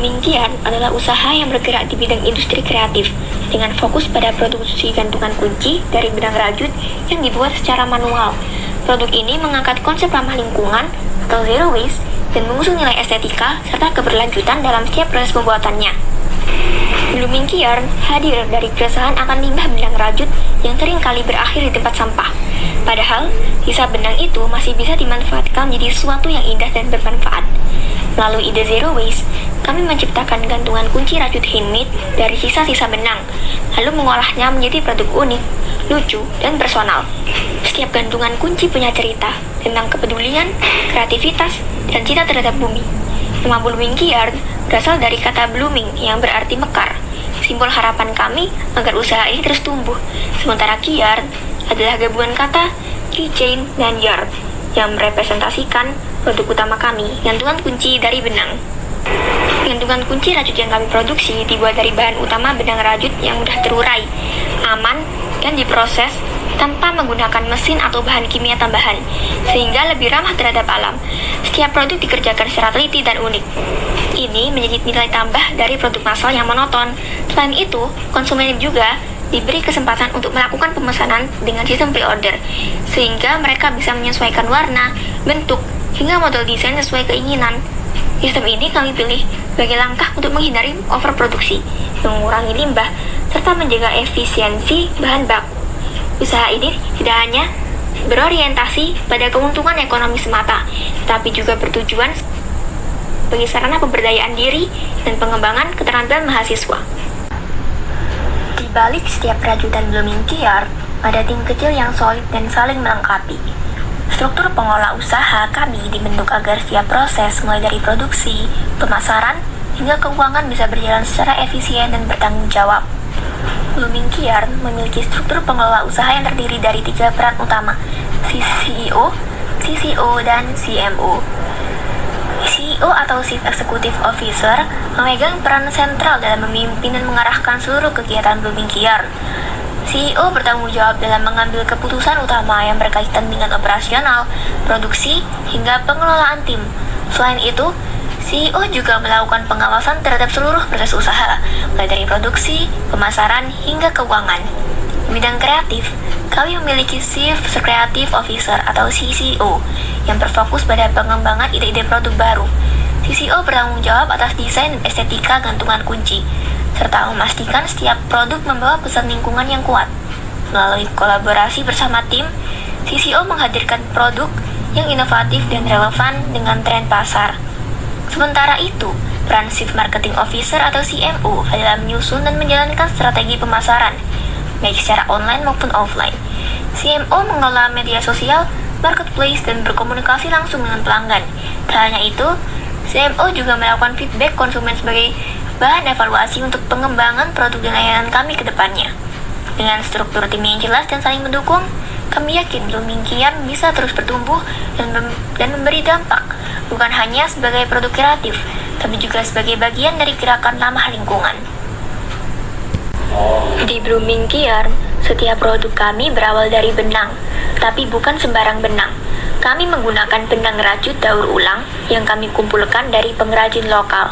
Blooming Kian adalah usaha yang bergerak di bidang industri kreatif dengan fokus pada produksi gantungan kunci dari benang rajut yang dibuat secara manual. Produk ini mengangkat konsep ramah lingkungan atau zero waste dan mengusung nilai estetika serta keberlanjutan dalam setiap proses pembuatannya. Blooming Yarn hadir dari keresahan akan limbah benang rajut yang sering kali berakhir di tempat sampah. Padahal, sisa benang itu masih bisa dimanfaatkan menjadi sesuatu yang indah dan bermanfaat. Melalui ide Zero Waste, kami menciptakan gantungan kunci rajut handmade dari sisa-sisa benang, lalu mengolahnya menjadi produk unik, lucu, dan personal. Setiap gantungan kunci punya cerita tentang kepedulian, kreativitas, dan cinta terhadap bumi. Nama Blooming Yarn berasal dari kata blooming yang berarti mekar, simbol harapan kami agar usaha ini terus tumbuh. Sementara Yarn adalah gabungan kata keychain dan yarn yang merepresentasikan produk utama kami, gantungan kunci dari benang. Gantungan kunci rajut yang kami produksi dibuat dari bahan utama benang rajut yang mudah terurai, aman, dan diproses tanpa menggunakan mesin atau bahan kimia tambahan, sehingga lebih ramah terhadap alam. Setiap produk dikerjakan secara teliti dan unik. Ini menjadi nilai tambah dari produk massal yang monoton. Selain itu, konsumen juga diberi kesempatan untuk melakukan pemesanan dengan sistem pre-order, sehingga mereka bisa menyesuaikan warna, bentuk, hingga model desain sesuai keinginan. Sistem ini kami pilih sebagai langkah untuk menghindari overproduksi, mengurangi limbah, serta menjaga efisiensi bahan baku. Usaha ini tidak hanya berorientasi pada keuntungan ekonomi semata, tetapi juga bertujuan sebagai sarana pemberdayaan diri dan pengembangan keterampilan mahasiswa. Di balik setiap rajutan Blooming Yarn, ada tim kecil yang solid dan saling melengkapi. Struktur pengolah usaha kami dibentuk agar setiap proses, mulai dari produksi, pemasaran, hingga keuangan bisa berjalan secara efisien dan bertanggung jawab. Blooming Yarn memiliki struktur pengelola usaha yang terdiri dari 3 peran utama, CEO, CCO, dan CMO. CEO atau Chief Executive Officer memegang peran sentral dalam memimpin dan mengarahkan seluruh kegiatan Blooming Yarn. CEO bertanggung jawab dalam mengambil keputusan utama yang berkaitan dengan operasional, produksi, hingga pengelolaan tim. Selain itu, CEO juga melakukan pengawasan terhadap seluruh proses usaha, mulai dari produksi, pemasaran, hingga keuangan. Di bidang kreatif, kami memiliki Chief Creative Officer atau CCO yang berfokus pada pengembangan ide-ide produk baru. CCO bertanggung jawab atas desain dan estetika gantungan kunci, serta memastikan setiap produk membawa pesan lingkungan yang kuat. Melalui kolaborasi bersama tim, CCO menghadirkan produk yang inovatif dan relevan dengan tren pasar. Sementara itu, peran Chief Marketing Officer atau CMO adalah menyusun dan menjalankan strategi pemasaran, baik secara online maupun offline. CMO mengelola media sosial, marketplace, dan berkomunikasi langsung dengan pelanggan. Tak hanya itu, CMO juga melakukan feedback konsumen sebagai bahan evaluasi untuk pengembangan produk dan layanan kami ke depannya. Dengan struktur tim yang jelas dan saling mendukung, kami yakin Blooming Yarn bisa terus bertumbuh dan memberi dampak, bukan hanya sebagai produk kreatif, tapi juga sebagai bagian dari gerakan ramah lingkungan. Di Blooming Yarn, setiap produk kami berawal dari benang, tapi bukan sembarang benang. Kami menggunakan benang rajut daur ulang yang kami kumpulkan dari pengrajin lokal.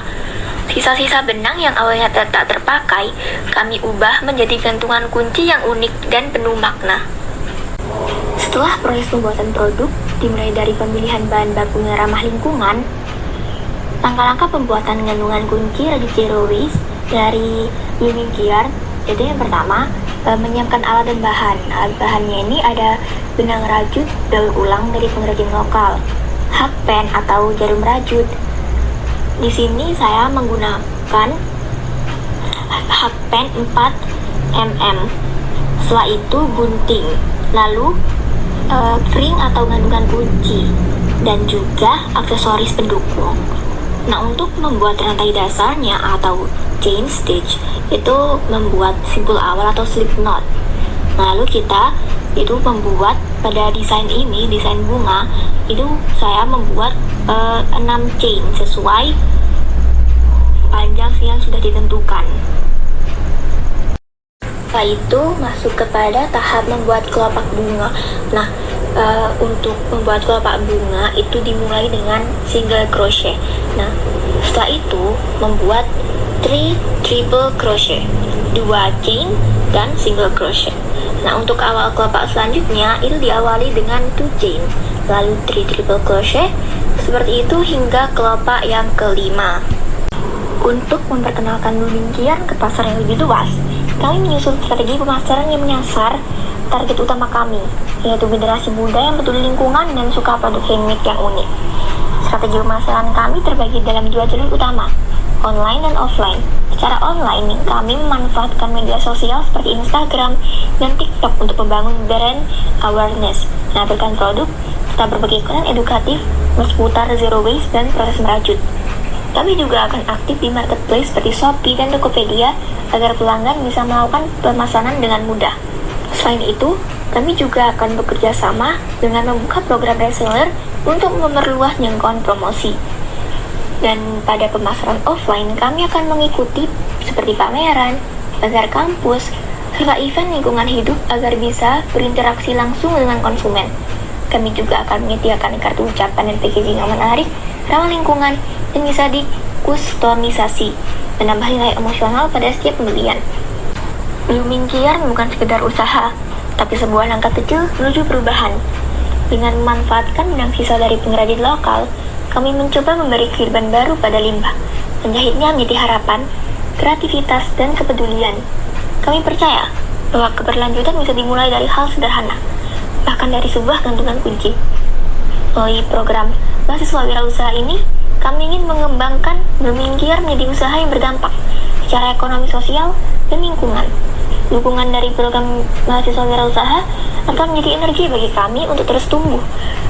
Sisa-sisa benang yang awalnya tak terpakai, kami ubah menjadi gantungan kunci yang unik dan penuh makna. Setelah proses pembuatan produk, dimulai dari pemilihan bahan baku yang ramah lingkungan, langkah-langkah pembuatan gantungan kunci rajut Zero Waste dari Blooming Yarn, jadi yang pertama, menyiapkan alat dan bahan. Alat bahannya ini ada benang rajut daur ulang dari pengrajin lokal, hakpen atau jarum rajut. Di sini saya menggunakan hakpen 4 mm. Setelah itu gunting, lalu ring atau gantungan kunci, dan juga aksesoris pendukung. Nah, untuk membuat rantai dasarnya atau chain stitch, itu membuat simpul awal atau slip knot. Lalu kita itu membuat pada desain ini, desain bunga, itu saya membuat 6 chain sesuai panjang yang sudah ditentukan. Setelah itu masuk kepada tahap membuat kelopak bunga. Nah, untuk membuat kelopak bunga itu dimulai dengan single crochet. Nah, setelah itu membuat 3 triple crochet, 2 chain dan single crochet. Nah, untuk awal kelopak selanjutnya itu diawali dengan 2 chain, lalu 3 triple crochet, seperti itu hingga kelopak yang kelima. Untuk memperkenalkan blooming yarn ke pasar yang lebih luas, kami menyusun strategi pemasaran yang menyasar target utama kami, yaitu generasi muda yang peduli lingkungan dan suka produk handmade yang unik. Strategi pemasaran kami terbagi dalam 2 jalur utama, online dan offline. Secara online, kami memanfaatkan media sosial seperti Instagram dan TikTok untuk membangun brand awareness, menampilkan produk, serta berbagai konten edukatif seputar zero waste dan proses merajut. Kami juga akan aktif di marketplace seperti Shopee dan Tokopedia agar pelanggan bisa melakukan pemesanan dengan mudah. Selain itu, kami juga akan bekerja sama dengan membuka program reseller untuk memperluas jangkauan promosi. Dan pada pemasaran offline, kami akan mengikuti seperti pameran, bazar kampus, serta event lingkungan hidup agar bisa berinteraksi langsung dengan konsumen. Kami juga akan menyediakan kartu ucapan dan packaging yang menarik, ramah lingkungan, dan bisa dikustomisasi, menambah nilai emosional pada setiap pembelian. Blooming yarn bukan sekedar usaha, tapi sebuah langkah kecil menuju perubahan. Dengan memanfaatkan benang sisa dari pengrajin lokal, kami mencoba memberi kehidupan baru pada limbah. Menjahitnya menjadi harapan, kreativitas, dan kepedulian. Kami percaya bahwa keberlanjutan bisa dimulai dari hal sederhana, bahkan dari sebuah gantungan kunci. Melalui program mahasiswa wirausaha ini, kami ingin mengembangkan blooming yarn menjadi usaha yang berdampak secara ekonomi sosial dan lingkungan. Dukungan dari program mahasiswa wirausaha akan menjadi energi bagi kami untuk terus tumbuh,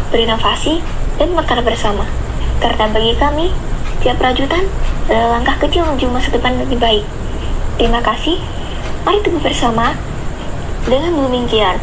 berinovasi, dan mekar bersama. Karena bagi kami, tiap rajutan adalah langkah kecil menuju masa depan lebih baik. Terima kasih. Mari tumbuh bersama dengan blooming yarn.